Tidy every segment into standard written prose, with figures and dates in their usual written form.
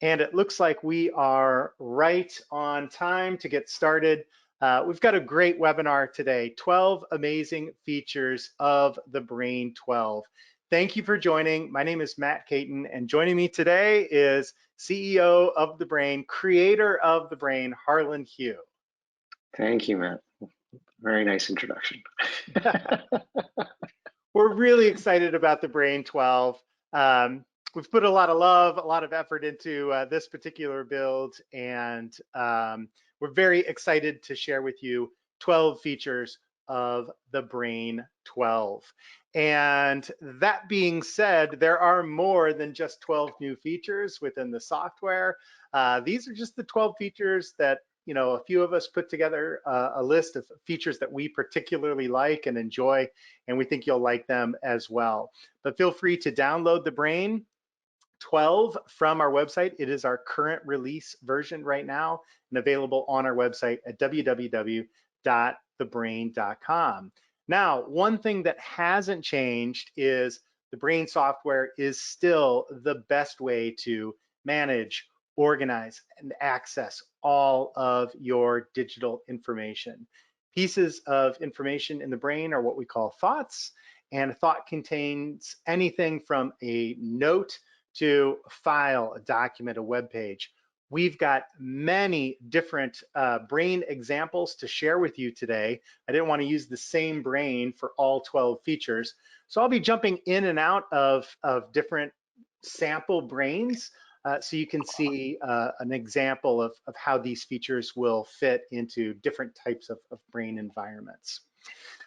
And it looks like we are right on time to get started. We've got a great webinar today, 12 amazing features of the Brain 12. Thank you for joining. My name is Matt Caton, and joining me today is CEO of TheBrain, creator of TheBrain, Harlan Hugh. Thank you, Matt. Very nice introduction. We're really excited about the Brain 12. We've put a lot of love, a lot of effort into this particular build, and we're very excited to share with you 12 features of the Brain 12. And that being said, there are more than just 12 new features within the software. These are just the 12 features that a few of us put together a list of features that we particularly like and enjoy, and we think you'll like them as well. But feel free to download the Brain 12 from our website. It is our current release version right now and available on our website at www.thebrain.com. Now, one thing that hasn't changed is the Brain software is still the best way to manage, organize, and access all of your digital information. Pieces of information in the brain are what we call thoughts, and a thought contains anything from a note to a file, a document, a web page. We've got many different brain examples to share with you today. I didn't want to use the same brain for all 12 features, so I'll be jumping in and out of different sample brains so you can see an example of how these features will fit into different types of brain environments.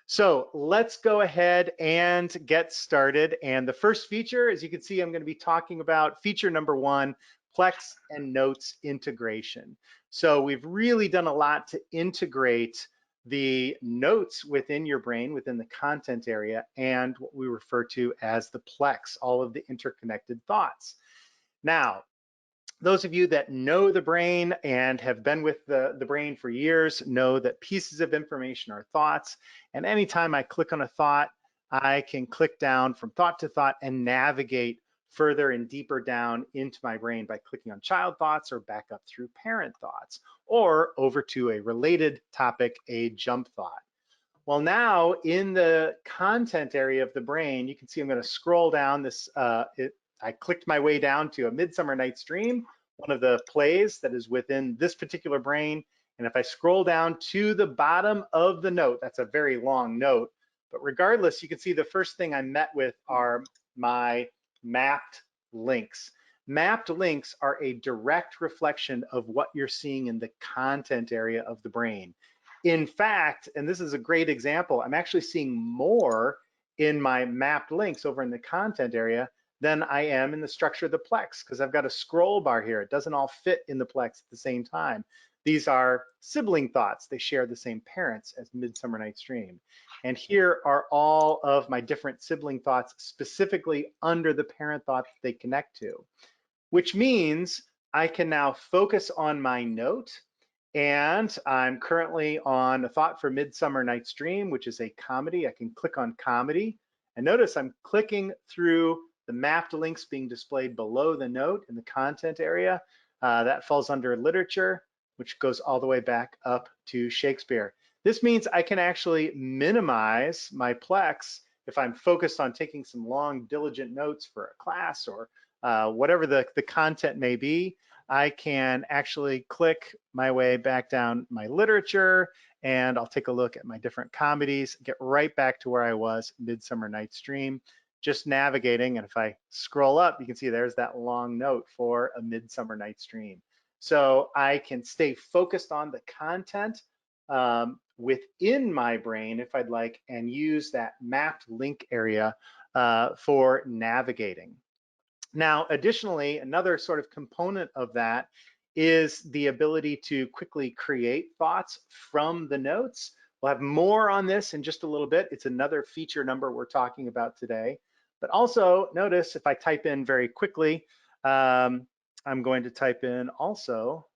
So let's go ahead and get started. And the first feature, as you can see, I'm going to be talking about feature number 1, Plex and notes integration. So we've really done a lot to integrate the notes within your brain, within the content area, and what we refer to as the Plex, all of the interconnected thoughts. Now, those of you that know the Brain and have been with the Brain for years know that pieces of information are thoughts. And anytime I click on a thought, I can click down from thought to thought and navigate further and deeper down into my brain by clicking on child thoughts or back up through parent thoughts or over to a related topic, a jump thought. Well, now in the content area of the Brain, you can see I'm going to scroll down this. I clicked my way down to A Midsummer Night's Dream, one of the plays that is within this particular brain. And if I scroll down to the bottom of the note, that's a very long note, but regardless, you can see the first thing I met with are my mapped links. Mapped links are a direct reflection of what you're seeing in the content area of the brain. In fact, and this is a great example, I'm actually seeing more in my mapped links over in the content area than I am in the structure of the Plex, because I've got a scroll bar here. It doesn't all fit in the Plex at the same time. These are sibling thoughts. They share the same parents as Midsummer Night's Dream. And here are all of my different sibling thoughts specifically under the parent thought that they connect to, which means I can now focus on my note. And I'm currently on a thought for Midsummer Night's Dream, which is a comedy. I can click on comedy. And notice I'm clicking through the mapped links being displayed below the note in the content area. That falls under literature, which goes all the way back up to Shakespeare. This means I can actually minimize my Plex if I'm focused on taking some long, diligent notes for a class or whatever the content may be. I can actually click my way back down my literature, and I'll take a look at my different comedies, get right back to where I was, Midsummer Night's Dream, just navigating. And if I scroll up, you can see there's that long note for A Midsummer Night's Dream. So I can stay focused on the content within my brain if I'd like, and use that mapped link area for navigating. Now, additionally, another sort of component of that is the ability to quickly create thoughts from the notes. We'll have more on this in just a little bit. It's another feature number we're talking about today. But also notice if I type in very quickly, I'm going to type in also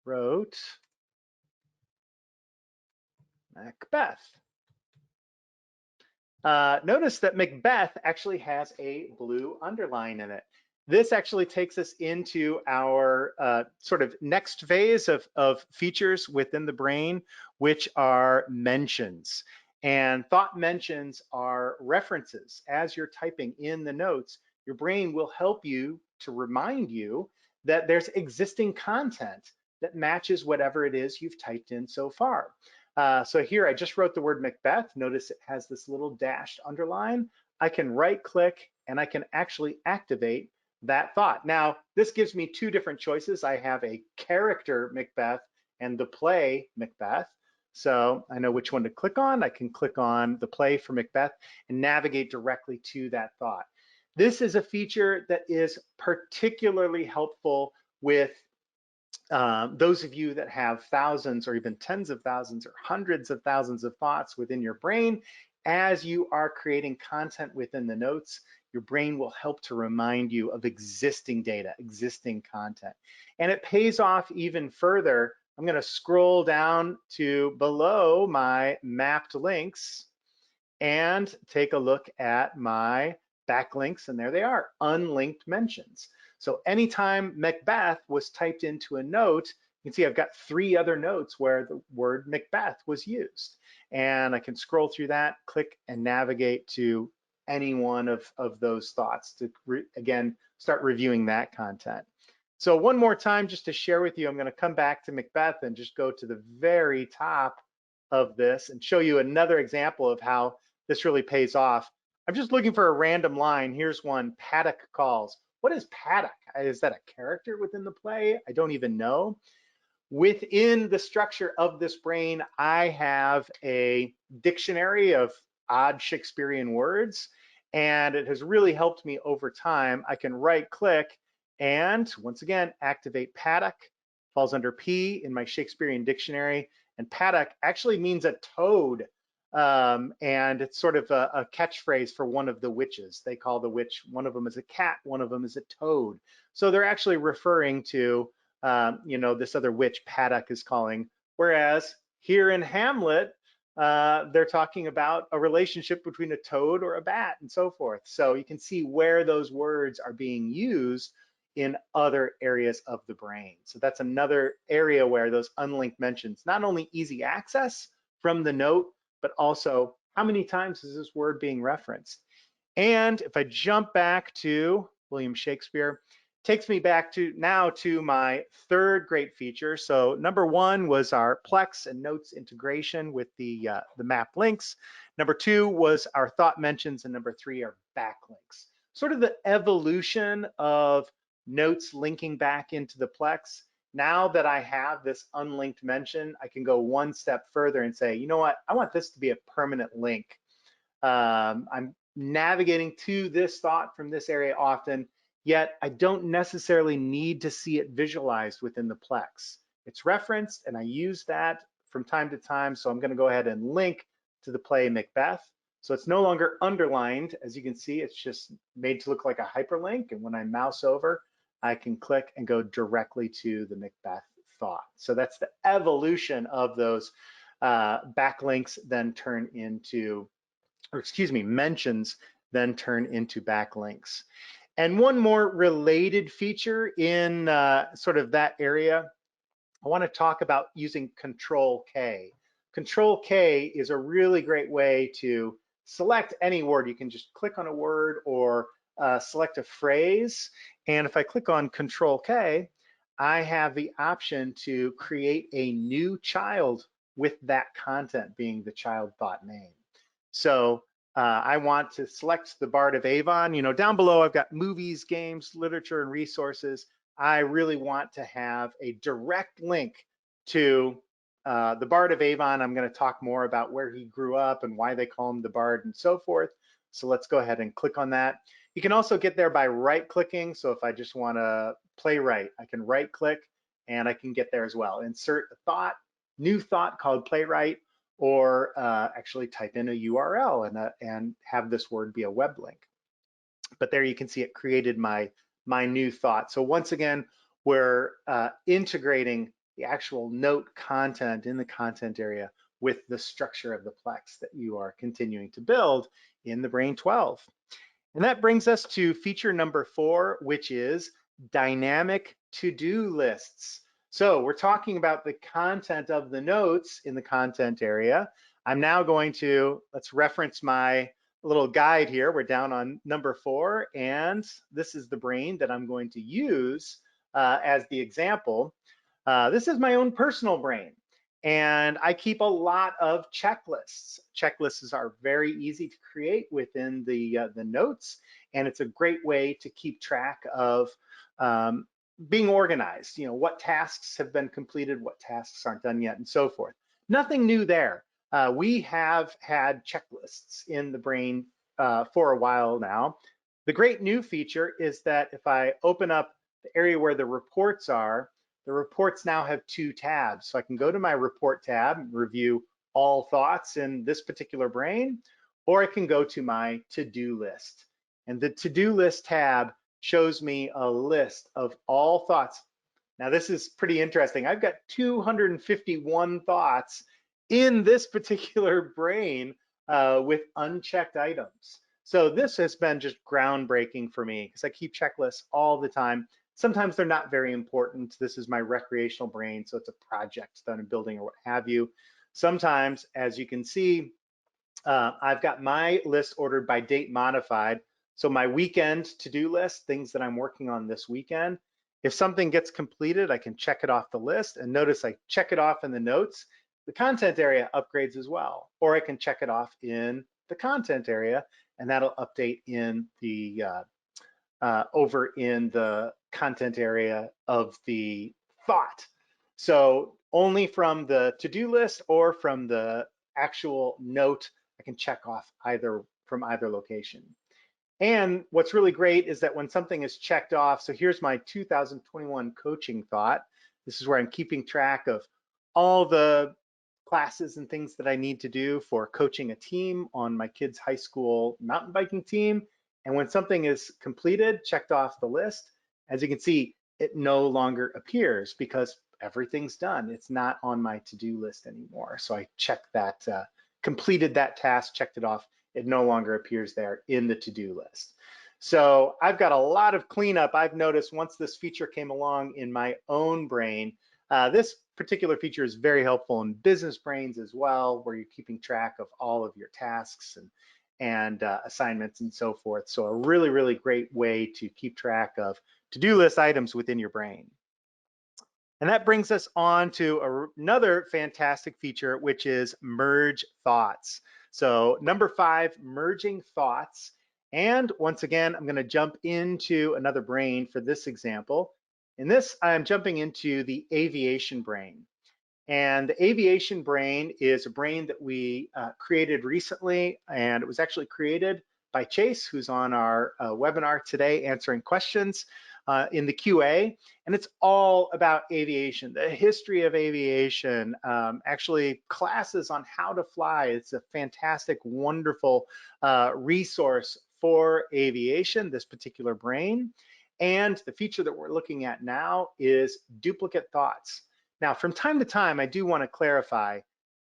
wrote Macbeth. Notice that Macbeth actually has a blue underline in it. This actually takes us into our sort of next phase of features within the brain, which are mentions. And thought mentions are references. As you're typing in the notes, your brain will help you to remind you that there's existing content that matches whatever it is you've typed in so far. So here I just wrote the word Macbeth. Notice it has this little dashed underline. I can right click and I can actually activate that thought. Now, this gives me two different choices. I have a character Macbeth and the play Macbeth. So I know which one to click on. I can click on the play for Macbeth and navigate directly to that thought. This is a feature that is particularly helpful with those of you that have thousands or even tens of thousands or hundreds of thousands of thoughts within your brain. As you are creating content within the notes, your brain will help to remind you of existing data, existing content. And it pays off even further. I'm going to scroll down to below my mapped links and take a look at my backlinks, and there they are, unlinked mentions. So anytime Macbeth was typed into a note, you can see I've got 3 other notes where the word Macbeth was used. And I can scroll through that, click and navigate to any one of those thoughts to, again, start reviewing that content. So one more time, just to share with you, I'm going to come back to Macbeth and just go to the very top of this and show you another example of how this really pays off. I'm just looking for a random line. Here's one, Paddock calls. What is Paddock? Is that a character within the play? I don't even know. Within the structure of this brain, I have a dictionary of odd Shakespearean words, and it has really helped me over time. I can right click and once again, activate Paddock, falls under P in my Shakespearean dictionary. And Paddock actually means a toad. And it's sort of a catchphrase for one of the witches. They call the witch, one of them is a cat, one of them is a toad. So they're actually referring to, this other witch Paddock is calling. Whereas here in Hamlet, they're talking about a relationship between a toad or a bat and so forth. So you can see where those words are being used in other areas of the brain. So that's another area where those unlinked mentions, not only easy access from the note, but also how many times is this word being referenced? And if I jump back to William Shakespeare, takes me back to now to my third great feature. So number 1 was our Plex and notes integration with the map links. Number 2 was our thought mentions, and number 3 are backlinks. Sort of the evolution of notes linking back into the Plex. Now that I have this unlinked mention, I can go one step further and say, you know what, I want this to be a permanent link. I'm navigating to this thought from this area often, yet I don't necessarily need to see it visualized within the Plex. It's referenced and I use that from time to time, so I'm going to go ahead and link to the play Macbeth. So it's no longer underlined. As you can see, it's just made to look like a hyperlink, and when I mouse over, I can click and go directly to the Macbeth thought. So that's the evolution of those backlinks then turn into, or excuse me, mentions then turn into backlinks. And one more related feature in sort of that area, I want to talk about using Control K. Control K is a really great way to select any word. You can just click on a word or select a phrase. And if I click on Control K, I have the option to create a new child with that content being the child thought name. So I want to select the Bard of Avon. You know, down below I've got movies, games, literature, and resources. I really want to have a direct link to the Bard of Avon. I'm going to talk more about where he grew up and why they call him the Bard and so forth. So let's go ahead and click on that. You can also get there by right clicking. So if I just want to playwright, I can right click and I can get there as well. Insert a thought, new thought called playwright, or actually type in a URL and have this word be a web link. But there you can see it created my new thought. So once again, we're integrating the actual note content in the content area with the structure of the Plex that you are continuing to build in the Brain 12. And that brings us to feature number 4, which is dynamic to-do lists. So we're talking about the content of the notes in the content area. I'm now going to, let's reference my little guide here. We're down on number 4, and this is the brain that I'm going to use as the example. This is my own personal brain. And I keep a lot of checklists. Checklists are very easy to create within the notes, and it's a great way to keep track of being organized. You know, what tasks have been completed, what tasks aren't done yet, and so forth. Nothing new there. We have had checklists in the brain for a while now. The great new feature is that if I open up the area where the reports are, the reports now have 2 tabs. So I can go to my report tab and review all thoughts in this particular brain, or I can go to my to-do list. And the to-do list tab shows me a list of all thoughts. Now this is pretty interesting. I've got 251 thoughts in this particular brain with unchecked items. So this has been just groundbreaking for me because I keep checklists all the time. Sometimes they're not very important. This is my recreational brain, so it's a project that I'm building or what have you. Sometimes, as you can see, I've got my list ordered by date modified. So my weekend to-do list, things that I'm working on this weekend. If something gets completed, I can check it off the list. And notice I check it off in the notes. The content area upgrades as well. Or I can check it off in the content area, and that'll update in the over in the content area of the thought. So only from the to-do list or from the actual note, I can check off either from either location. And what's really great is that when something is checked off, so here's my 2021 coaching thought. This is where I'm keeping track of all the classes and things that I need to do for coaching a team on my kids' high school mountain biking team. And when something is completed, checked off the list, as you can see, it no longer appears because everything's done. It's not on my to-do list anymore. So I checked that, completed that task, checked it off. It no longer appears there in the to-do list. So I've got a lot of cleanup. I've noticed once this feature came along in my own brain, this particular feature is very helpful in business brains as well, where you're keeping track of all of your tasks and assignments and so forth. So a really, really great way to keep track of to-do list items within your brain. And that brings us on to another fantastic feature, which is merge thoughts. So number 5, merging thoughts. And once again, I'm going to jump into another brain for this example. In this, I'm jumping into the aviation brain. And the aviation brain is a brain that we created recently, and it was actually created by Chase, who's on our webinar today answering questions in the QA. And it's all about aviation, the history of aviation, actually classes on how to fly. It's a fantastic, wonderful resource for aviation, this particular brain. And the feature that we're looking at now is duplicate thoughts. Now, from time to time, I do want to clarify,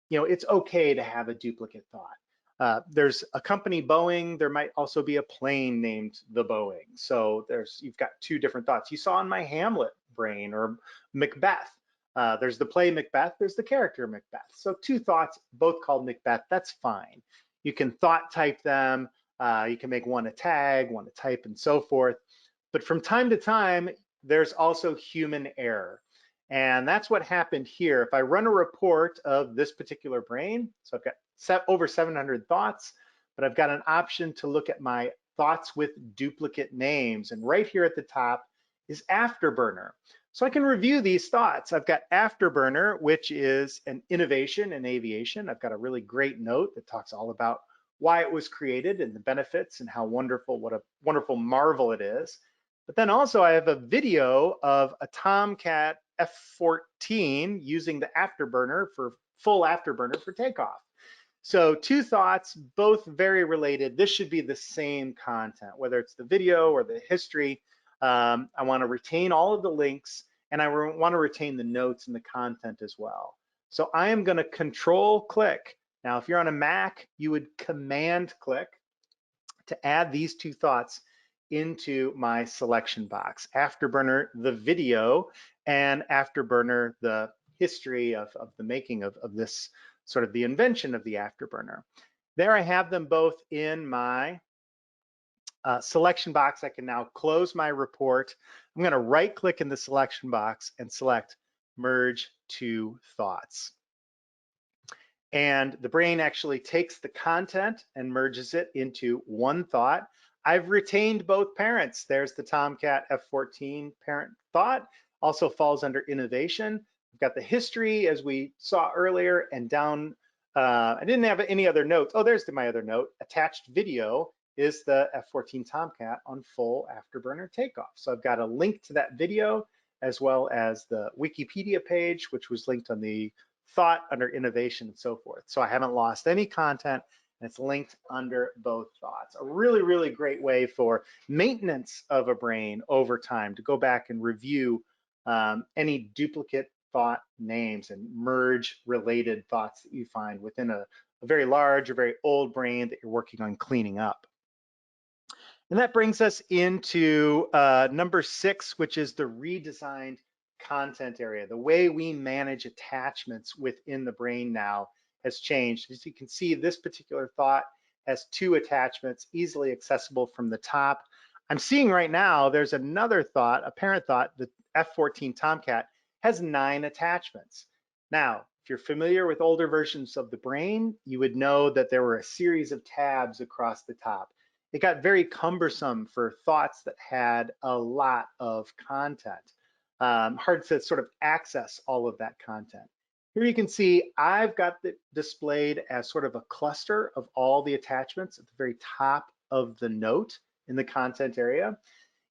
you know, it's okay to have a duplicate thought. There's a company, Boeing. There might also be a plane named the Boeing. So you've got 2 different thoughts. You saw in my Hamlet brain or Macbeth. There's the play Macbeth. There's the character Macbeth. So 2 thoughts, both called Macbeth. That's fine. You can thought type them. You can make one a tag, one a type, and so forth. But from time to time, there's also human error. And that's what happened here. If I run a report of this particular brain, so I've got over 700 thoughts, but I've got an option to look at my thoughts with duplicate names. And right here at the top is Afterburner. So I can review these thoughts. I've got Afterburner, which is an innovation in aviation. I've got a really great note that talks all about why it was created and the benefits and how wonderful, what a wonderful marvel it is. But then also I have a video of a Tomcat F-14 using the Afterburner for full Afterburner for takeoff. So 2 thoughts, both very related. This should be the same content, whether it's the video or the history. I want to retain all of the links, and I want to retain the notes and the content as well. So I am going to control click. Now, if you're on a Mac, you would command click. to add these two thoughts into my selection box. Afterburner, the video, and Afterburner, the history of the making of this sort of the invention of the Afterburner. There I have them both in my selection box. I can now close my report. I'm going to right click in the selection box and select merge two thoughts. And the brain actually takes the content and merges it into one thought. I've retained both parents. There's the Tomcat F14 parent thought, also falls under innovation. I've got the history as we saw earlier, and down, I didn't have any other notes. Oh, there's my other note. Attached video is the F14 Tomcat on full afterburner takeoff. So I've got a link to that video as well as the Wikipedia page, which was linked on the thought under innovation and so forth. So I haven't lost any content, and it's linked under both thoughts. A really, really great way for maintenance of a brain over time to go back and review any duplicate thought names and merge related thoughts that you find within a very large or very old brain that you're working on cleaning up. And that brings us into number 6, which is the redesigned content area. The way we manage attachments within the brain now has changed. As you can see, this particular thought has 2 attachments easily accessible from the top. I'm seeing right now there's another thought, a parent thought, the F14 Tomcat has 9 attachments. Now, if you're familiar with older versions of the brain, you would know that there were a series of tabs across the top. It got very cumbersome for thoughts that had a lot of content. Hard to sort of access all of that content. Here you can see I've got it displayed as sort of a cluster of all the attachments at the very top of the note in the content area.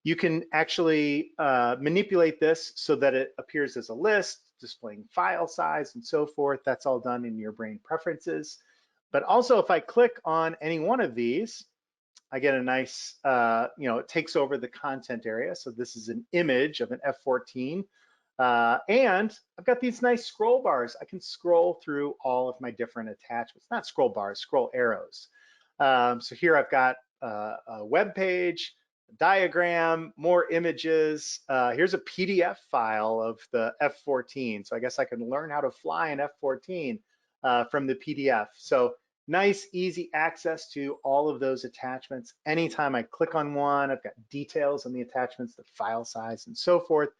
You can actually manipulate this so that it appears as a list, displaying file size and so forth. That's all done in your brain preferences. But also if I click on any one of these, I get a nice, it takes over the content area. So this is an image of an F14. And I've got these nice scroll bars. I can scroll through all of my different attachments, not scroll bars, scroll arrows. So here I've got a web page, a diagram, more images. Here's a PDF file of the F14. So I guess I can learn how to fly an F14 from the PDF. So nice, easy access to all of those attachments. Anytime I click on one, I've got details on the attachments, the file size, and so forth.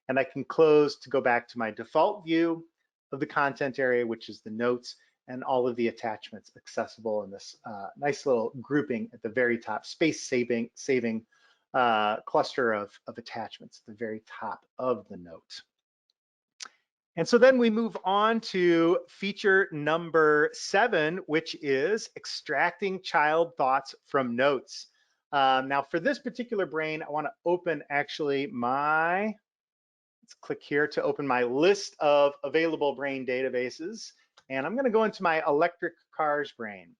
And I can close to go back to my default view of the content area, which is the notes and all of the attachments accessible in this nice little grouping at the very top, space-saving cluster of attachments at the very top of the note. And so then we move on to feature number 7, which is extracting child thoughts from notes. Now for this particular brain, I want to open actually let's click here to open my list of available brain databases. And I'm going to go into my electric cars brain.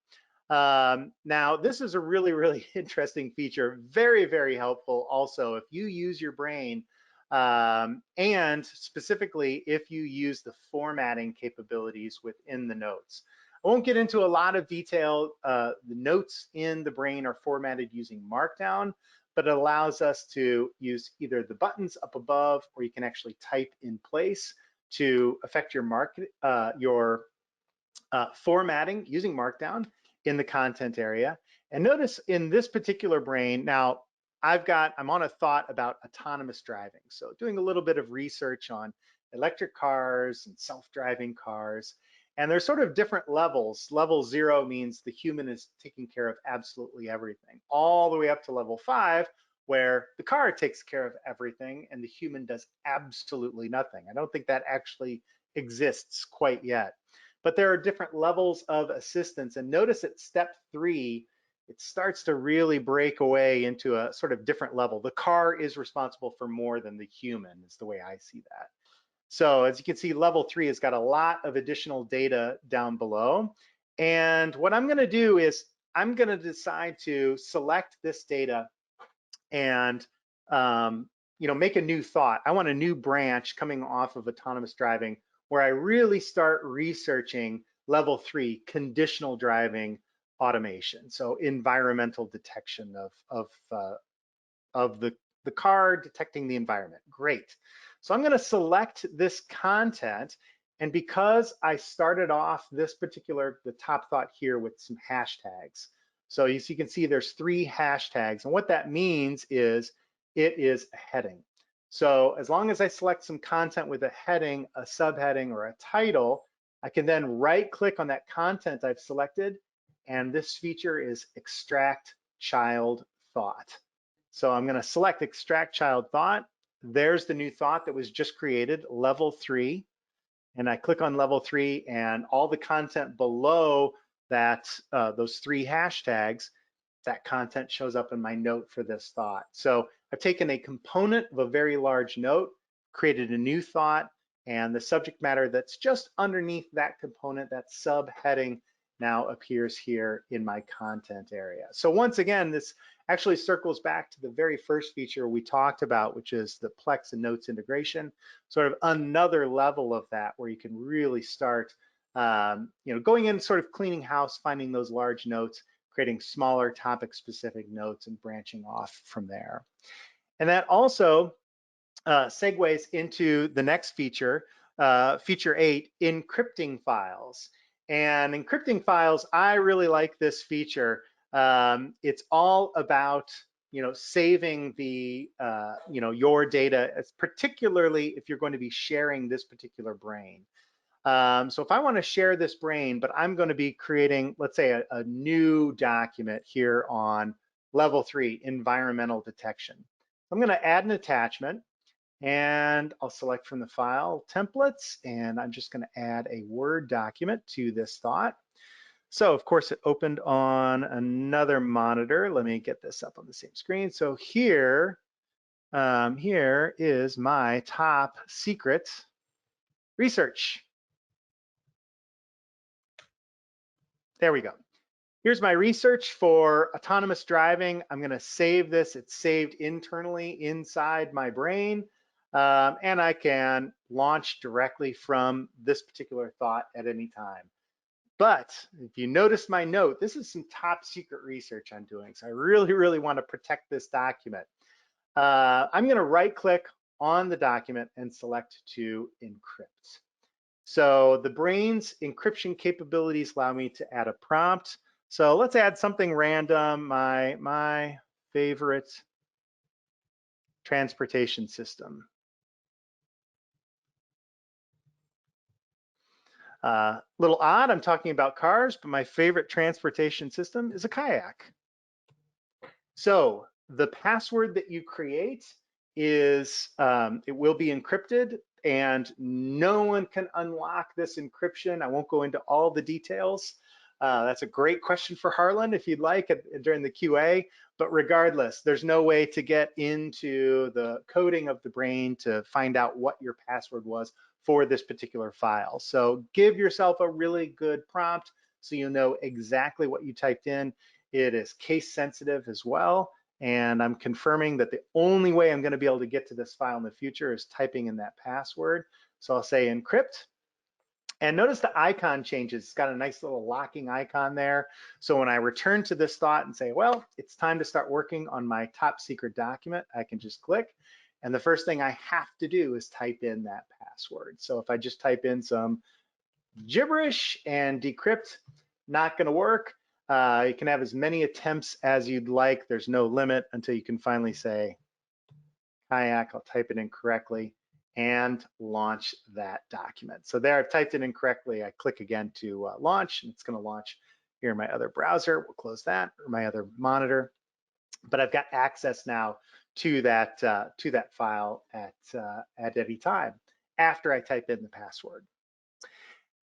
Now this is a really, really interesting feature, very, very helpful also if you use your brain and specifically if you use the formatting capabilities within the notes. I won't get into a lot of detail. The notes in the brain are formatted using Markdown, but it allows us to use either the buttons up above, or you can actually type in place to affect your formatting using Markdown in the content area. And notice in this particular brain, now I'm on a thought about autonomous driving. So doing a little bit of research on electric cars and self-driving cars. And there's sort of different levels. Level 0 means the human is taking care of absolutely everything, all the way up to level 5, where the car takes care of everything and the human does absolutely nothing. I don't think that actually exists quite yet. But there are different levels of assistance. And notice at step 3, it starts to really break away into a sort of different level. The car is responsible for more than the human, is the way I see that. So as you can see, level 3 has got a lot of additional data down below. And what I'm going to do is I'm going to decide to select this data and make a new thought. I want a new branch coming off of autonomous driving where I really start researching level 3, conditional driving, automation. So environmental detection of the car detecting the environment. Great. So I'm going to select this content. And because I started off this particular, the top thought here with some hashtags. So you can see there's 3 hashtags. And what that means is it is a heading. So as long as I select some content with a heading, a subheading, or a title, I can then right click on that content I've selected. And this feature is extract child thought. So I'm going to select extract child thought. There's the new thought that was just created, level 3. And I click on level 3, and all the content below that, those 3 hashtags, that content shows up in my note for this thought. So I've taken a component of a very large note, created a new thought, and the subject matter that's just underneath that component, that subheading, now appears here in my content area. So once again, this actually circles back to the very first feature we talked about, which is the Plex and notes integration, sort of another level of that where you can really start going in, sort of cleaning house, finding those large notes, creating smaller topic specific notes and branching off from there. And that also segues into the next feature, feature 8, encrypting files. And encrypting files, I really like this feature. It's all about saving the your data, particularly if you're going to be sharing this particular brain. So if I want to share this brain, but I'm going to be creating, let's say, a new document here on level 3, environmental detection. I'm going to add an attachment, and I'll select from the file templates, and I'm just going to add a Word document to this thought. So of course it opened on another monitor. Let me get this up on the same screen. So here is my top secret research. There we go. Here's my research for autonomous driving. I'm going to save this. It's saved internally inside my brain. And I can launch directly from this particular thought at any time. But if you notice my note, this is some top secret research I'm doing. So I really, really want to protect this document. I'm going to right click on the document and select to encrypt. So the brain's encryption capabilities allow me to add a prompt. So let's add something random, my favorite transportation system. Little odd, I'm talking about cars, but my favorite transportation system is a kayak. So the password that you create is, it will be encrypted, and no one can unlock this encryption. I won't go into all the details. That's a great question for Harlan if you'd like during the QA, but regardless, there's no way to get into the coding of the brain to find out what your password was for this particular file. So give yourself a really good prompt so you know exactly what you typed in. It is case sensitive as well. And I'm confirming that the only way I'm going to be able to get to this file in the future is typing in that password. So I'll say encrypt. And notice the icon changes. It's got a nice little locking icon there. So when I return to this thought and say, well, it's time to start working on my top secret document, I can just click. And the first thing I have to do is type in that password. So if I just type in some gibberish and decrypt, not going to work. You can have as many attempts as you'd like. There's no limit until you can finally say kayak. I'll type it in correctly and launch that document. So there, I've typed it in correctly. I click again to launch, and it's going to launch here in my other browser. We'll close that, or my other monitor. But I've got access now to that file at any time after I type in the password.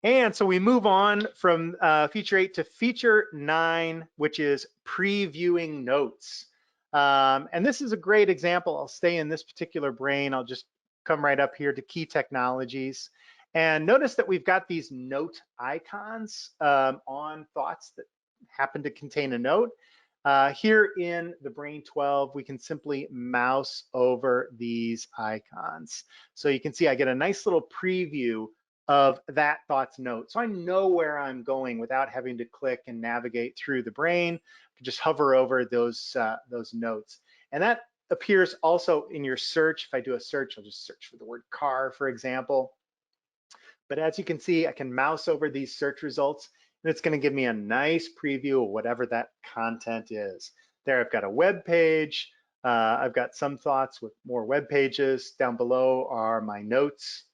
And so we move on from feature 8 to feature 9, which is previewing notes. And this is a great example. I'll stay in this particular brain. I'll just come right up here to key technologies. And notice that we've got these note icons on thoughts that happen to contain a note. Here in the Brain 12, we can simply mouse over these icons. So you can see I get a nice little preview of that thought's note. So I know where I'm going without having to click and navigate through the brain. I can just hover over those notes. And that appears also in your search. If I do a search, I'll just search for the word car, for example. But as you can see, I can mouse over these search results, and it's going to give me a nice preview of whatever that content is. There, I've got a web page. I've got some thoughts with more web pages. Down below are my notes.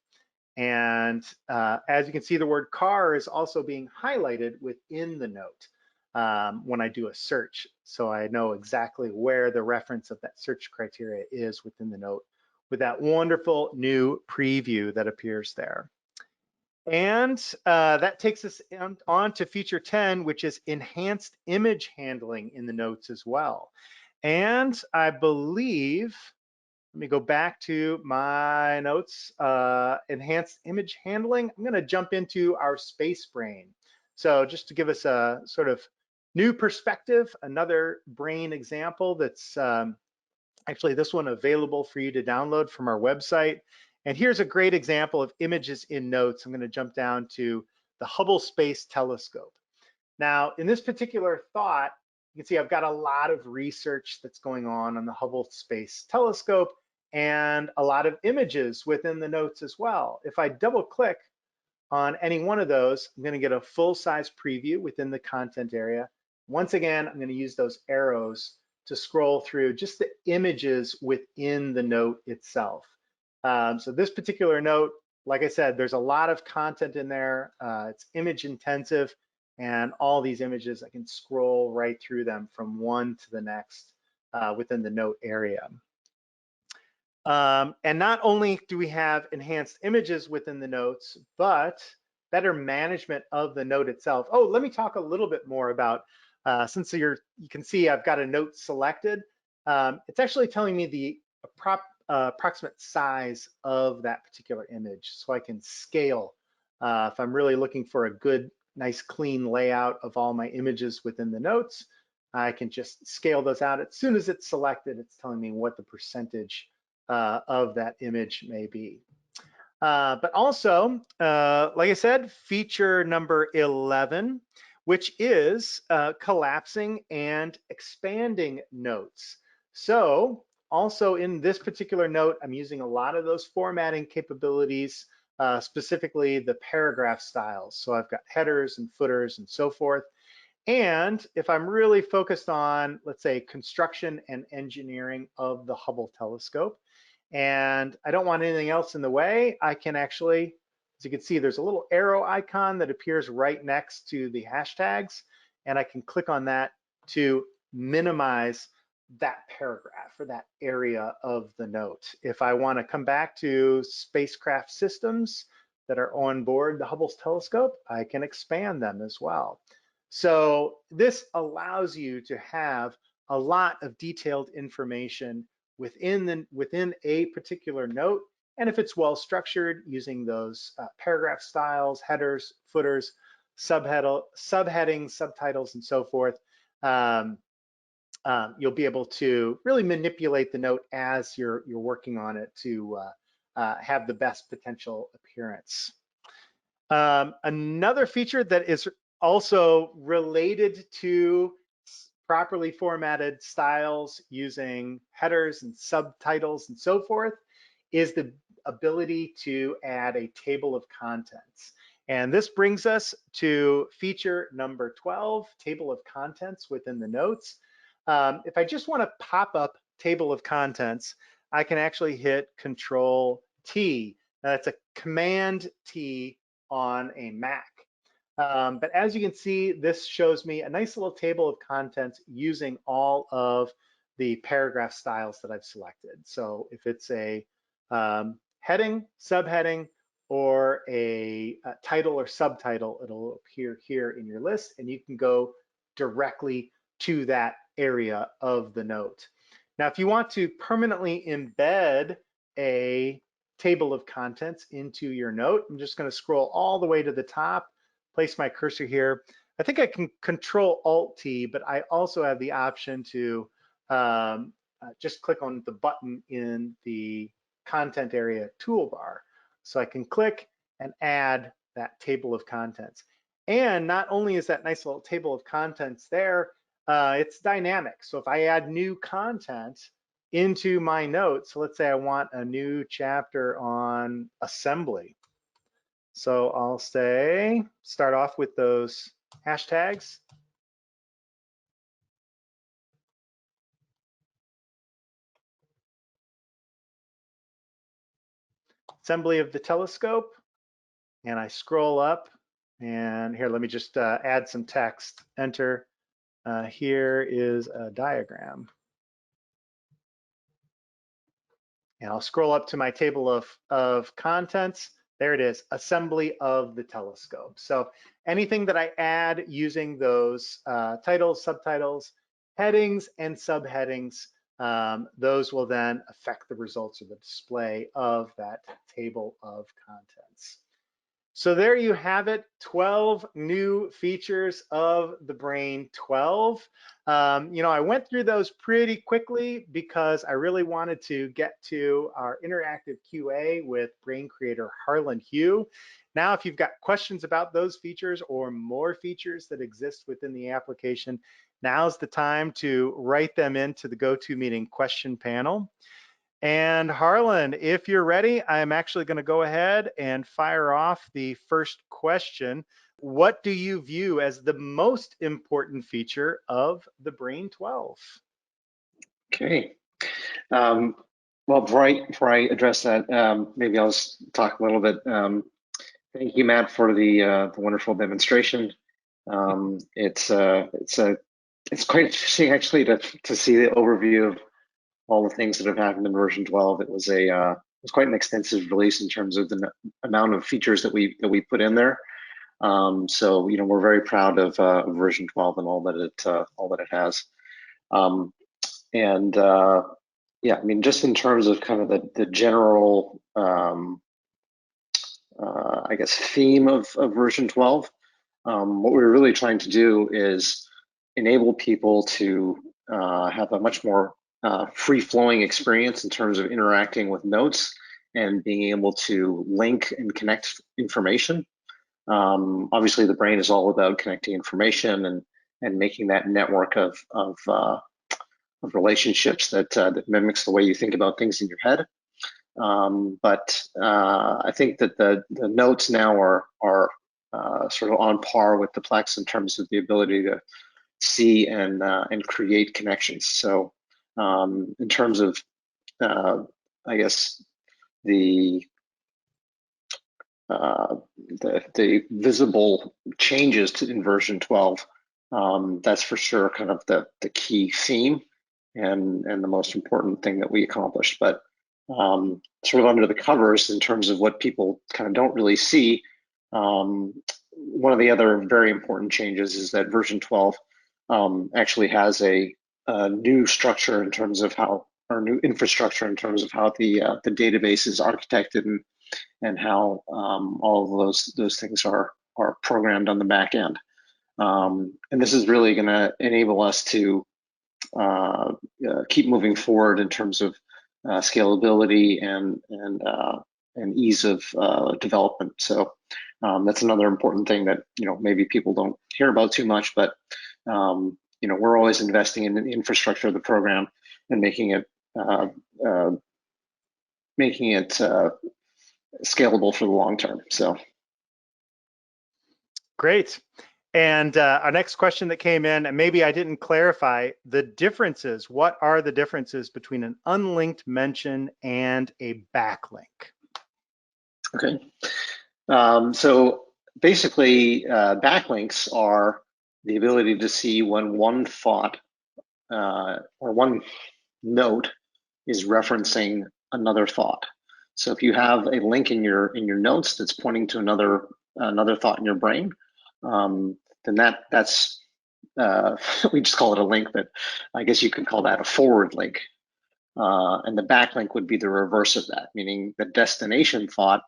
And as you can see, the word car is also being highlighted within the note when I do a search. So I know exactly where the reference of that search criteria is within the note with that wonderful new preview that appears there. And that takes us on to feature 10, which is enhanced image handling in the notes as well. And I believe, let me go back to my notes, enhanced image handling. I'm gonna jump into our space brain. So just to give us a sort of new perspective, another brain example that's actually this one available for you to download from our website. And here's a great example of images in notes. I'm gonna jump down to the Hubble Space Telescope. Now, in this particular thought, you can see I've got a lot of research that's going on the Hubble Space Telescope and a lot of images within the notes as well. If I double click on any one of those, I'm going to get a full-size preview within the content area. Once again, I'm going to use those arrows to scroll through just the images within the note itself. So this particular note, like I said, there's a lot of content in there. It's image intensive, and all these images, I can scroll right through them from one to the next within the note area. And not only do we have enhanced images within the notes, but better management of the note itself. Oh, let me talk a little bit more about, since you can see I've got a note selected, it's actually telling me the approximate size of that particular image, so I can scale. If I'm really looking for a good, nice, clean layout of all my images within the notes, I can just scale those out. As soon as it's selected, it's telling me what the percentage of that image may be. But also, like I said, feature number 11, which is collapsing and expanding notes. So also in this particular note, I'm using a lot of those formatting capabilities, specifically the paragraph styles. So I've got headers and footers and so forth. And if I'm really focused on, let's say, construction and engineering of the Hubble telescope, and I don't want anything else in the way, I can actually, as you can see, there's a little arrow icon that appears right next to the hashtags, and I can click on that to minimize that paragraph or that area of the note. If I want to come back to spacecraft systems that are on board the Hubble telescope, I can expand them as well. So this allows you to have a lot of detailed information within a particular note, and if it's well structured using those paragraph styles, headers, footers, subheadings, subtitles, and so forth, you'll be able to really manipulate the note as you're working on it to have the best potential appearance. Another feature that is also related to properly formatted styles using headers and subtitles and so forth is the ability to add a table of contents. And this brings us to feature number 12, table of contents within the notes. If I just want to pop up table of contents, I can actually hit Control T. That's a Command T on a Mac. But as you can see, this shows me a nice little table of contents using all of the paragraph styles that I've selected. So if it's a heading, subheading, or a title or subtitle, it'll appear here in your list, and you can go directly to that area of the note. Now, if you want to permanently embed a table of contents into your note, I'm just going to scroll all the way to the top, place my cursor here. I think I can Control Alt T, but I also have the option to just click on the button in the content area toolbar. So I can click and add that table of contents. And not only is that nice little table of contents there, it's dynamic. So if I add new content into my notes, so let's say I want a new chapter on assembly. So I'll start off with those hashtags. Assembly of the telescope. And I scroll up, and here, let me just add some text. Enter. Here is a diagram. And I'll scroll up to my table of contents. There it is, assembly of the telescope. So anything that I add using those titles, subtitles, headings, and subheadings, those will then affect the results of the display of that table of contents. So there you have it, 12 new features of TheBrain 12. I went through those pretty quickly because I really wanted to get to our interactive QA with Brain creator Harlan Hugh. Now, if you've got questions about those features or more features that exist within the application, now's the time to write them into the GoToMeeting question panel. And Harlan, if you're ready, I'm actually going to go ahead and fire off the first question. What do you view as the most important feature of TheBrain 12? Okay. Well, before I address that, maybe I'll just talk a little bit. Thank you, Matt, for the wonderful demonstration. It's quite interesting actually to see the overview of all the things that have happened in version 12. It was quite an extensive release in terms of the amount of features that we put in there. So we're very proud of version 12 and all that it has. Yeah, I mean, just in terms of kind of the general I guess theme of version 12, what we're really trying to do is enable people to have a much more free-flowing experience in terms of interacting with notes and being able to link and connect information. Obviously, the brain is all about connecting information and making that network of relationships that mimics the way you think about things in your head. But I think that the notes now are sort of on par with the Plex in terms of the ability to see and create connections. So in terms of, I guess, the visible changes in version 12, that's for sure kind of the key theme and the most important thing that we accomplished. But sort of under the covers in terms of what people kind of don't really see, one of the other very important changes is that version 12 actually has a new structure in terms of how, or new infrastructure in terms of how the database is architected and how all of those things are programmed on the back end. And this is really going to enable us to keep moving forward in terms of scalability and ease of development. So that's another important thing that maybe people don't hear about too much, but we're always investing in the infrastructure of the program and making it scalable for the long term. So great. And our next question that came in, and maybe I didn't clarify the differences. What are the differences between an unlinked mention and a backlink? Okay. So basically, backlinks are the ability to see when one thought or one note is referencing another thought. So if you have a link in your notes that's pointing to another thought in your brain, then that's we just call it a link, but I guess you could call that a forward link. And the backlink would be the reverse of that, meaning the destination thought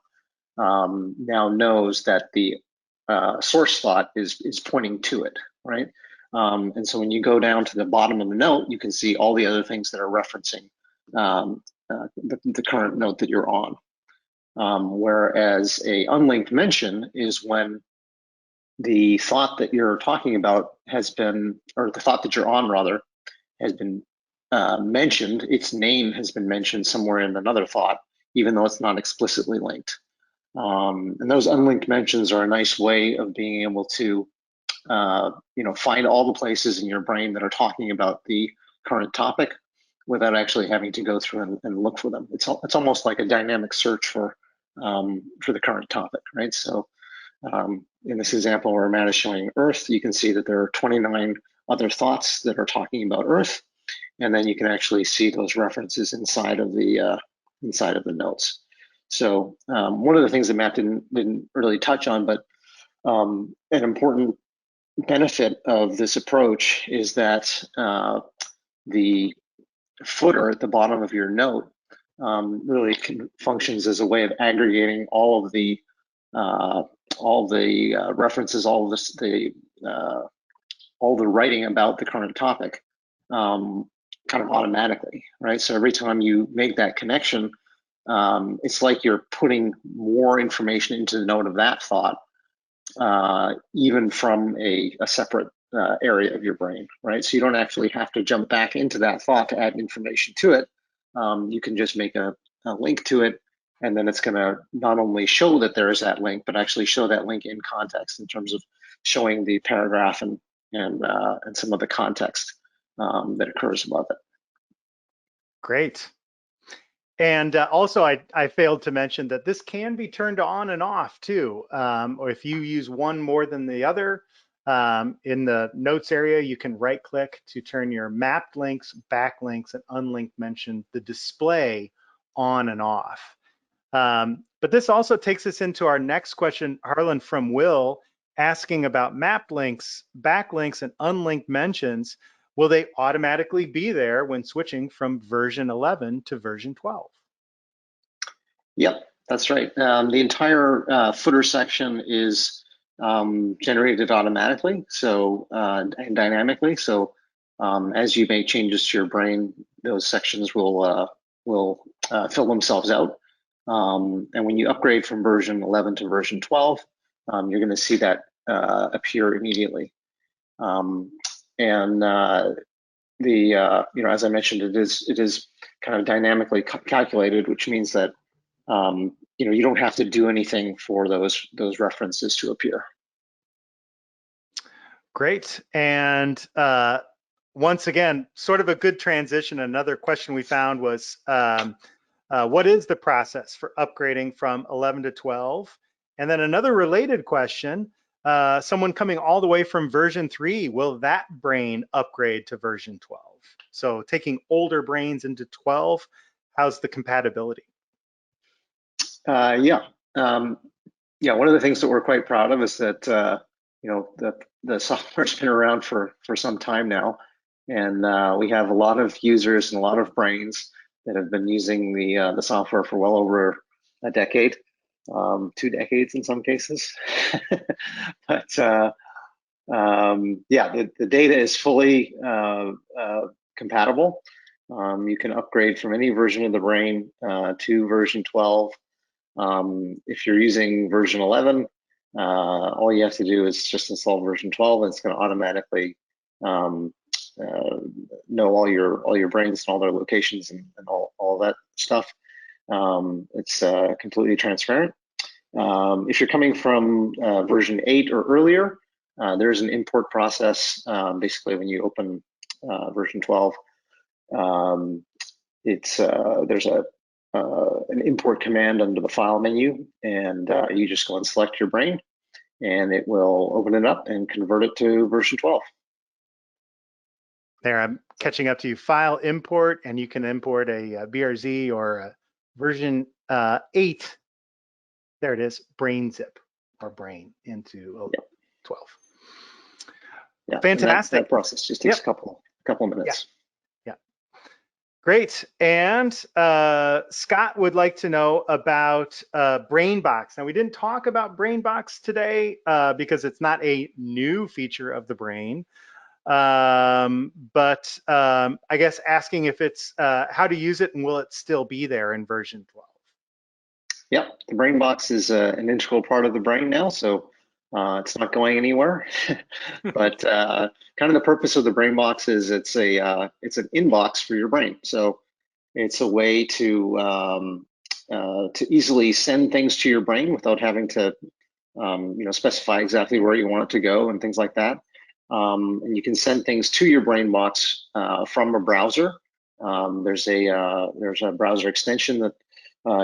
now knows that the source thought is pointing to it, right? And so when you go down to the bottom of the note, you can see all the other things that are referencing the current note that you're on. Whereas a unlinked mention is when the thought that you're talking about has been, or the thought that you're on rather, has been mentioned, its name has been mentioned somewhere in another thought, even though it's not explicitly linked. And those unlinked mentions are a nice way of being able to find all the places in your brain that are talking about the current topic without actually having to go through and look for them. It's almost like a dynamic search for the current topic, right? So in this example where Matt is showing Earth, you can see that there are 29 other thoughts that are talking about Earth, and then you can actually see those references inside of the notes. So one of the things that Matt didn't really touch on, but an important benefit of this approach is that the footer at the bottom of your note really functions as a way of aggregating all the references, all the writing about the current topic, kind of automatically, right? So every time you make that connection, it's like you're putting more information into the note of that thought, even from a separate area of your brain, right? So you don't actually have to jump back into that thought to add information to it. You can just make a link to it, and then it's going to not only show that there is that link, but actually show that link in context in terms of showing the paragraph and some of the context that occurs above it. Great. And also, I failed to mention that this can be turned on and off too. Or if you use one more than the other, in the notes area, you can right click to turn your mapped links, backlinks, and unlinked mention, the display, on and off. But this also takes us into our next question, Harlan, from Will, asking about mapped links, backlinks, and unlinked mentions. Will they automatically be there when switching from version 11 to version 12? Yep, that's right. The entire footer section is generated automatically, so and dynamically. So as you make changes to your brain, those sections will fill themselves out. And when you upgrade from version 11 to version 12, you're going to see that appear immediately. As I mentioned, it is kind of dynamically calculated, which means that you don't have to do anything for those references to appear. Great. And once again, sort of a good transition. Another question we found was, what is the process for upgrading from 11 to 12? And then another related question, someone coming all the way from version 3, will that brain upgrade to version 12? So taking older brains into 12, how's the compatibility? Yeah. One of the things that we're quite proud of is that the software's been around for some time now, and we have a lot of users and a lot of brains that have been using the software for well over a decade, 2 decades in some cases. But the data is fully compatible. You can upgrade from any version of the brain to version 12. If you're using version 11, all you have to do is just install version 12, and it's going to automatically know all your brains and all their locations and all that stuff. It's completely transparent. If you're coming from version 8 or earlier, there's an import process. Basically, when you open version 12, there's an import command under the file menu, and you just go and select your brain, and it will open it up and convert it to version 12. There, I'm catching up to you. File import, and you can import a BRZ or a version 8. There it is, brain zip or brain into 12. Yeah, Fantastic. That process just takes a couple minutes. Yeah. Great. And Scott would like to know about BrainBox. Now, we didn't talk about BrainBox today because it's not a new feature of the brain. But I guess asking if it's how to use it and will it still be there in version 12? Yep, the brain box is an integral part of the brain now, so it's not going anywhere. But kind of the purpose of the brain box is it's an inbox for your brain. So it's a way to easily send things to your brain without having to specify exactly where you want it to go and things like that. And you can send things to your brain box from a browser. There's a browser extension that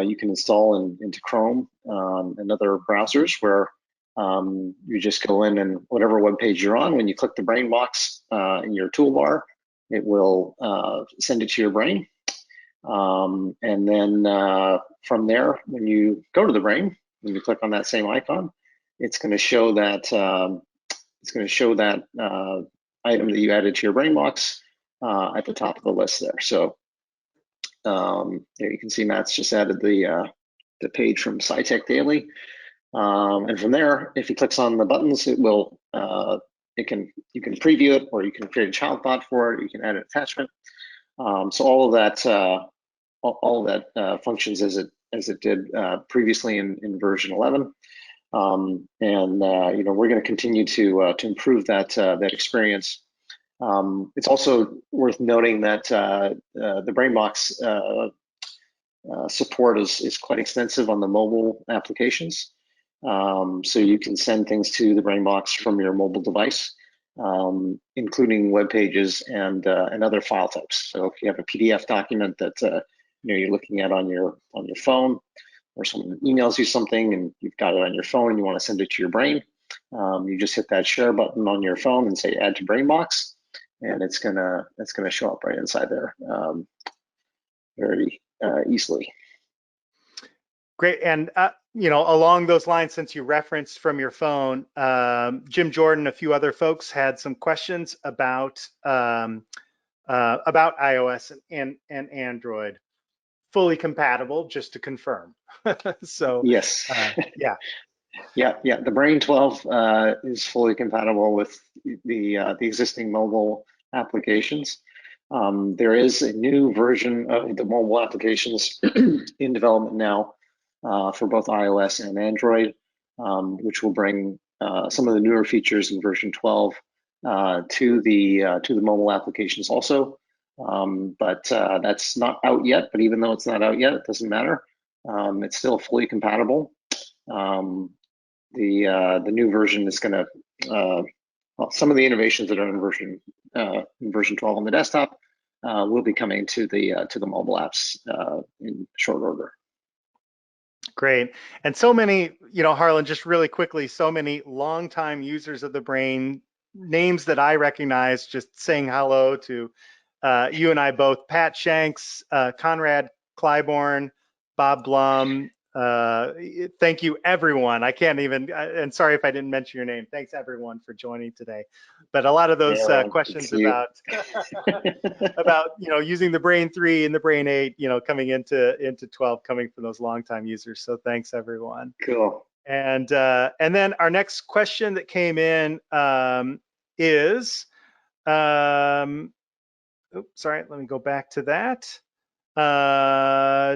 you can install into Chrome and other browsers where you just go in and whatever web page you're on, when you click the brain box in your toolbar, it will send it to your brain. And then from there, when you go to the brain, when you click on that same icon, it's going to show that item that you added to your brain box at the top of the list there. So there you can see Matt's just added the page from SciTech Daily, and from there, if he clicks on the buttons, it will you can preview it, or you can create a child thought for it. You can add an attachment. So all of that functions as it did previously in version 11. And we're going to continue to improve that experience. It's also worth noting that the BrainBox support is quite extensive on the mobile applications. So you can send things to the BrainBox from your mobile device, including web pages and other file types. So if you have a PDF document that you're looking at on your phone, or someone emails you something and you've got it on your phone and you want to send it to your brain, you just hit that share button on your phone and say add to BrainBox, and it's gonna show up right inside there very easily. Great. And along those lines, since you referenced from your phone, Jim Jordan, a few other folks had some questions about iOS and Android. Fully compatible, just to confirm. So yes, yeah. Yeah. The Brain 12 is fully compatible with the existing mobile applications. There is a new version of the mobile applications in development now for both iOS and Android, which will bring some of the newer features in version 12 to the mobile applications also. But that's not out yet. But even though it's not out yet, it doesn't matter. It's still fully compatible. The new version is going to some of the innovations that are in version 12 on the desktop will be coming to the mobile apps in short order. Great. And so many, Harlan, just really quickly, so many longtime users of the Brain, names that I recognize, just saying hello to you and I both: Pat Shanks, Conrad Clybourne, Bob Blum. Thank you, everyone. I can't even, and sorry if I didn't mention your name. Thanks, everyone, for joining today. But a lot of those questions about about using the Brain 3 and the Brain 8, coming into 12, coming from those longtime users. So thanks, everyone. Cool. And then our next question that came in is, oops, sorry, let me go back to that.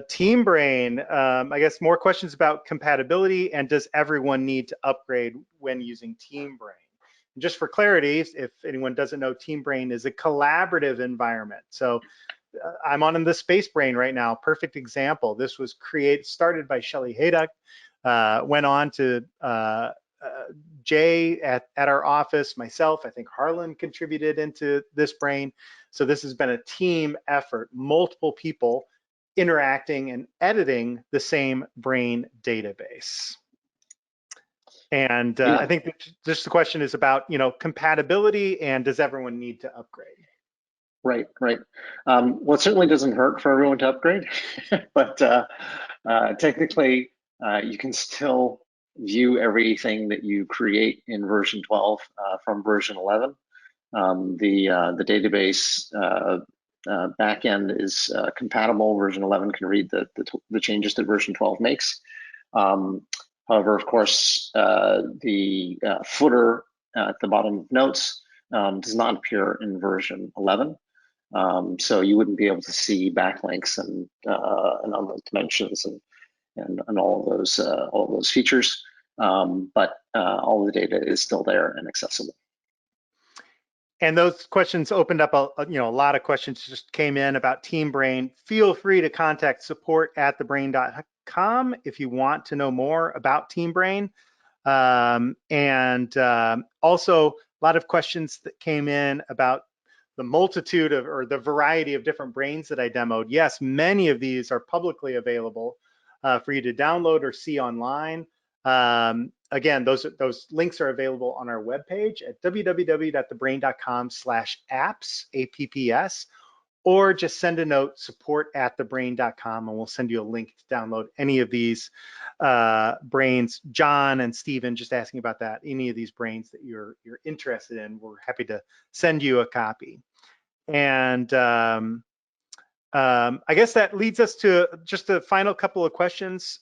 Team Brain, I guess more questions about compatibility, and does everyone need to upgrade when using Team Brain? And just for clarity, if anyone doesn't know, Team Brain is a collaborative environment. So I'm on the Space Brain right now, perfect example. This was started by Shelly Hayduck, went on to Jay at our office, myself, I think Harlan contributed into this Brain. So this has been a team effort, multiple people interacting and editing the same Brain database. And I think just the question is about, compatibility, and does everyone need to upgrade? Right. Well, it certainly doesn't hurt for everyone to upgrade, but technically you can still view everything that you create in version 12 from version 11. The database backend is compatible. Version 11 can read the changes that version 12 makes. However, of course, the footer at the bottom of notes does not appear in version 11. So you wouldn't be able to see backlinks and unknown dimensions and all of those features. But all of the data is still there and accessible. And those questions opened up a lot of questions just came in about TeamBrain. Feel free to contact support@thebrain.com if you want to know more about TeamBrain. Also a lot of questions that came in about the multitude of, or the variety of different brains that I demoed. Yes, many of these are publicly available for you to download or see online. Again, those links are available on our webpage at www.thebrain.com/apps, APPS, or just send a note, support@thebrain.com, and we'll send you a link to download any of these brains. John and Stephen just asking about that. Any of these brains that you're interested in, we're happy to send you a copy. And I guess that leads us to just a final couple of questions.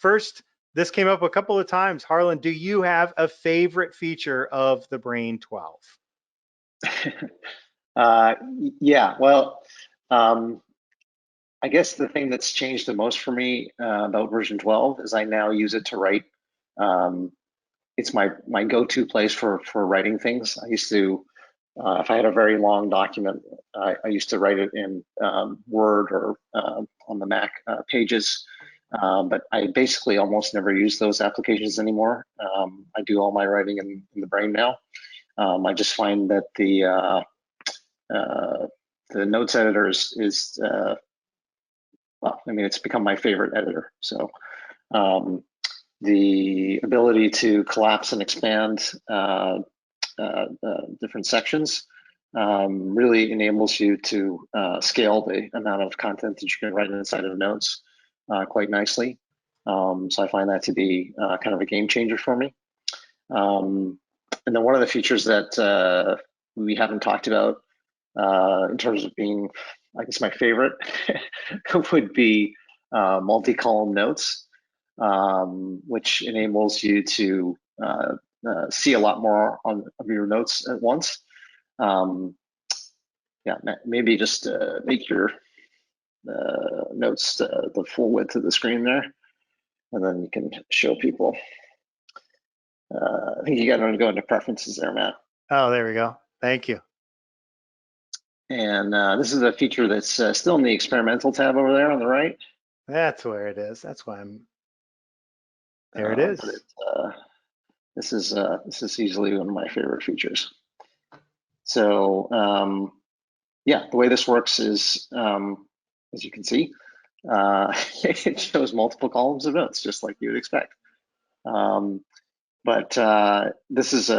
First, this came up a couple of times. Harlan, do you have a favorite feature of the Brain 12? Yeah, well, I guess the thing that's changed the most for me about version 12 is I now use it to write. It's my go-to place for writing things. I used to, if I had a very long document, I used to write it in Word or on the Mac Pages. But I basically almost never use those applications anymore. I do all my writing in the Brain now. I just find that the notes editor is well, I mean, it's become my favorite editor. So the ability to collapse and expand different sections really enables you to scale the amount of content that you can write inside of notes quite nicely. So I find that to be kind of a game changer for me. And then one of the features that we haven't talked about in terms of being, I guess, my favorite would be multi-column notes, which enables you to see a lot more of your notes at once. Yeah, maybe just make your notes the full width of the screen there, and then you can show people. I think you got to go into preferences there, Matt. Oh, there we go. Thank you. And this is a feature that's still in the experimental tab over there on the right. That's where it is. That's why I'm. There it is. This is easily one of my favorite features. So yeah, the way this works is, as you can see, it shows multiple columns of notes, just like you would expect. But this is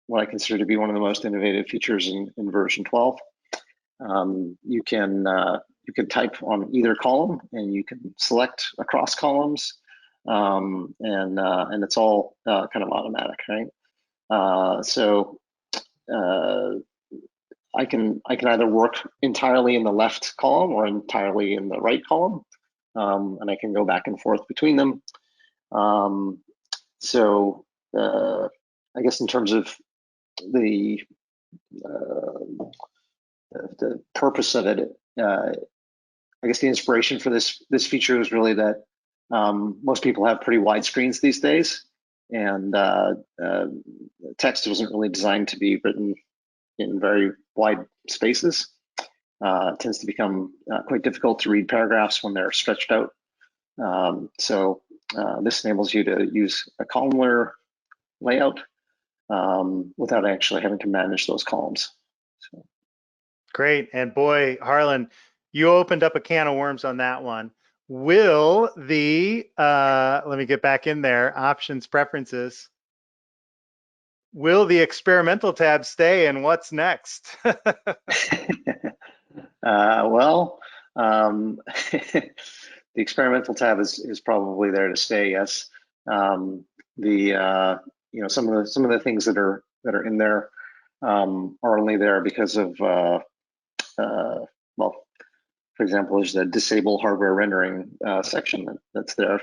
what I consider to be one of the most innovative features in version 12. You can type on either column, and you can select across columns, and it's all kind of automatic, right? So I can either work entirely in the left column or entirely in the right column, and I can go back and forth between them. So I guess in terms of the purpose of it, I guess the inspiration for this feature is really that most people have pretty wide screens these days, and text wasn't really designed to be written in very wide spaces. It tends to become quite difficult to read paragraphs when they're stretched out. So this enables you to use a columnar layout without actually having to manage those columns. So. Great. And boy, Harlan, you opened up a can of worms on that one. Will the, let me get back in there, options, preferences. Will the experimental tab stay, and what's next? Well, the experimental tab is probably there to stay. Yes, you know, some of the things that are in there are only there because of well, for example, there's the disable hardware rendering section that's there,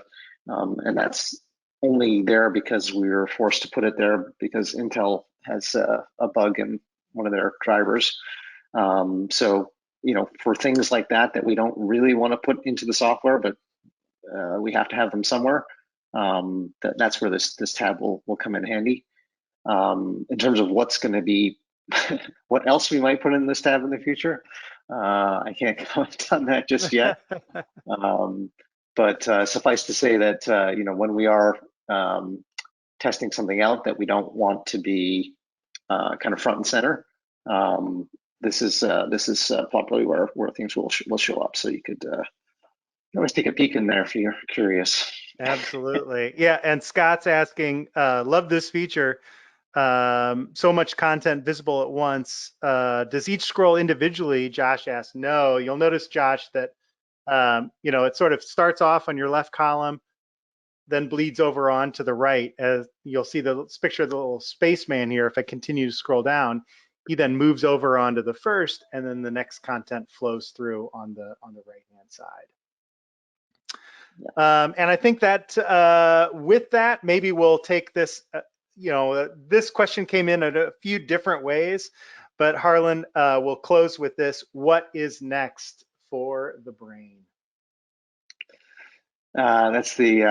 and that's only there because we were forced to put it there because Intel has a bug in one of their drivers. So, you know, for things like that we don't really want to put into the software, but we have to have them somewhere. That's where this tab will come in handy. In terms of what's going to be, what else we might put in this tab in the future, I can't comment on that just yet. But suffice to say that when we are testing something out that we don't want to be kind of front and center, this is probably where things will show up. So you could always take a peek in there if you're curious. Absolutely. Yeah. And Scott's asking, love this feature. So much content visible at once. Does each scroll individually? Josh asked. No. You'll notice, Josh, that it sort of starts off on your left column, then bleeds over on to the right. As you'll see the picture of the little spaceman here. If I continue to scroll down, he then moves over onto the first, and then the next content flows through on the right hand side. And I think that with that, maybe we'll take this. This question came in a few different ways, but Harlan, we'll close with this. What is next for the brain? That's the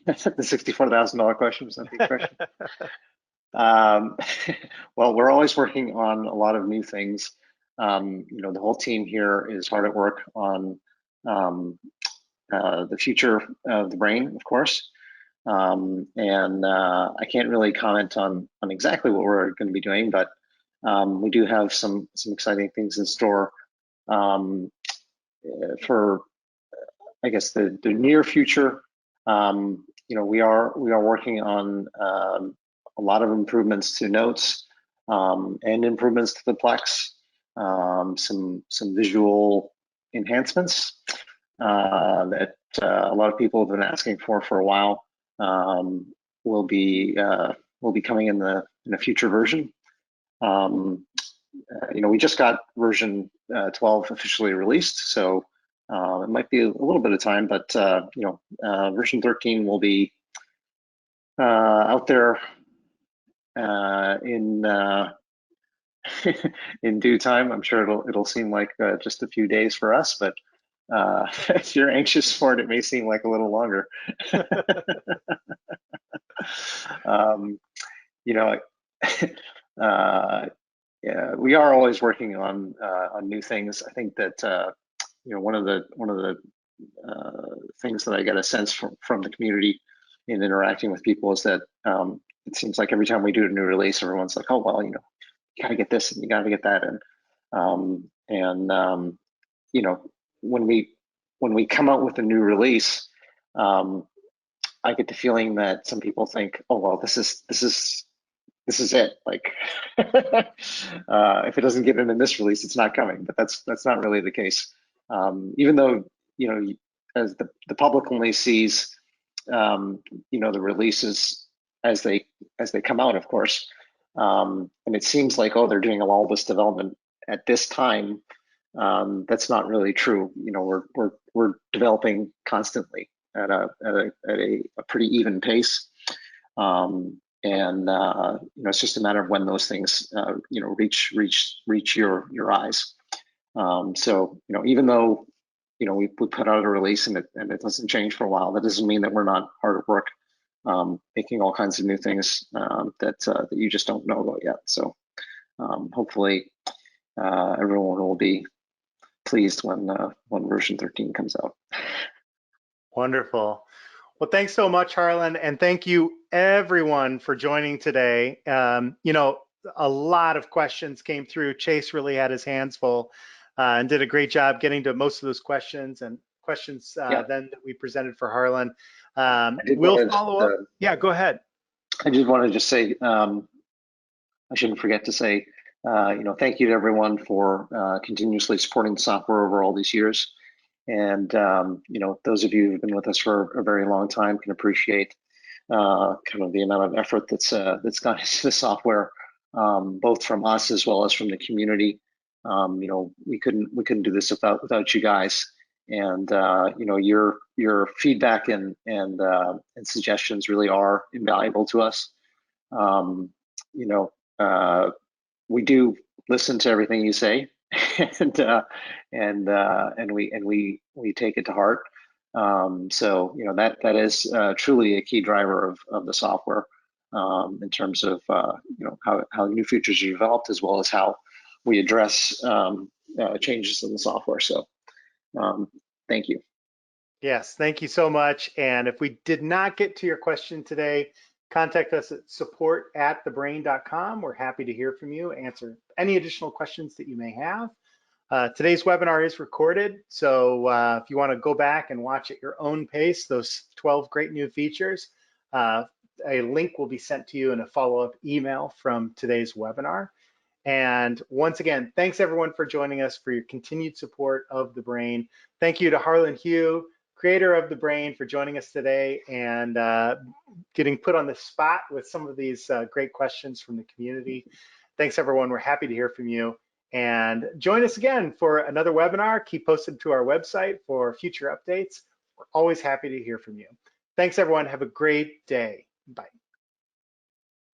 $64,000 question. Is that the question? Well, we're always working on a lot of new things. The whole team here is hard at work on the future of the brain, of course. And I can't really comment on exactly what we're going to be doing, but we do have some exciting things in store for, I guess, the near future. We are working on a lot of improvements to notes and improvements to the Plex, some visual enhancements that a lot of people have been asking for a while. Will be coming in a future version. We just got version 12 officially released, so it might be a little bit of time, but version 13 will be out there in in due time. I'm sure it'll seem like just a few days for us, but if you're anxious for it, it may seem like a little longer. Yeah, we are always working on new things. I think that one of the things that I get a sense from the community in interacting with people is that it seems like every time we do a new release, everyone's like, "Oh, well, you gotta get this and you gotta get that," and when we come out with a new release, I get the feeling that some people think, "Oh, well, this is it." Like, if it doesn't get in this release, it's not coming. But that's not really the case. Even though as the public only sees the releases as they come out, of course, and it seems like, oh, they're doing all this development at this time. That's not really true. We're developing constantly at a pretty even pace, and it's just a matter of when those things reach your eyes. So even though we put out a release and it doesn't change for a while, that doesn't mean that we're not hard at work making all kinds of new things that you just don't know about yet. So hopefully everyone will be pleased when version 13 comes out. Wonderful. Well, thanks so much, Harlan, and thank you everyone for joining today. A lot of questions came through. Chase really had his hands full and did a great job getting to most of those questions then that we presented for Harlan. We'll follow up. Yeah, go ahead. I just want to just say, I shouldn't forget to say, thank you to everyone for continuously supporting the software over all these years. And those of you who've been with us for a very long time can appreciate kind of the amount of effort that's gone into the software, both from us as well as from the community. We couldn't do this without you guys. And your feedback and suggestions really are invaluable to us. We do listen to everything you say, and we take it to heart. So that is truly a key driver of the software in terms of how new features are developed, as well as how we address changes in the software. So thank you. Yes, thank you so much. And if we did not get to your question today, contact us at support@thebrain.com. We're happy to hear from you, answer any additional questions that you may have. Today's webinar is recorded, so if you want to go back and watch at your own pace those 12 great new features, a link will be sent to you in a follow-up email from today's webinar. And once again, thanks everyone for joining us, for your continued support of TheBrain. Thank you to Harlan Hugh, creator of TheBrain, for joining us today and getting put on the spot with some of these great questions from the community. Thanks everyone, we're happy to hear from you. And join us again for another webinar. Keep posted to our website for future updates. We're always happy to hear from you. Thanks everyone, have a great day. Bye.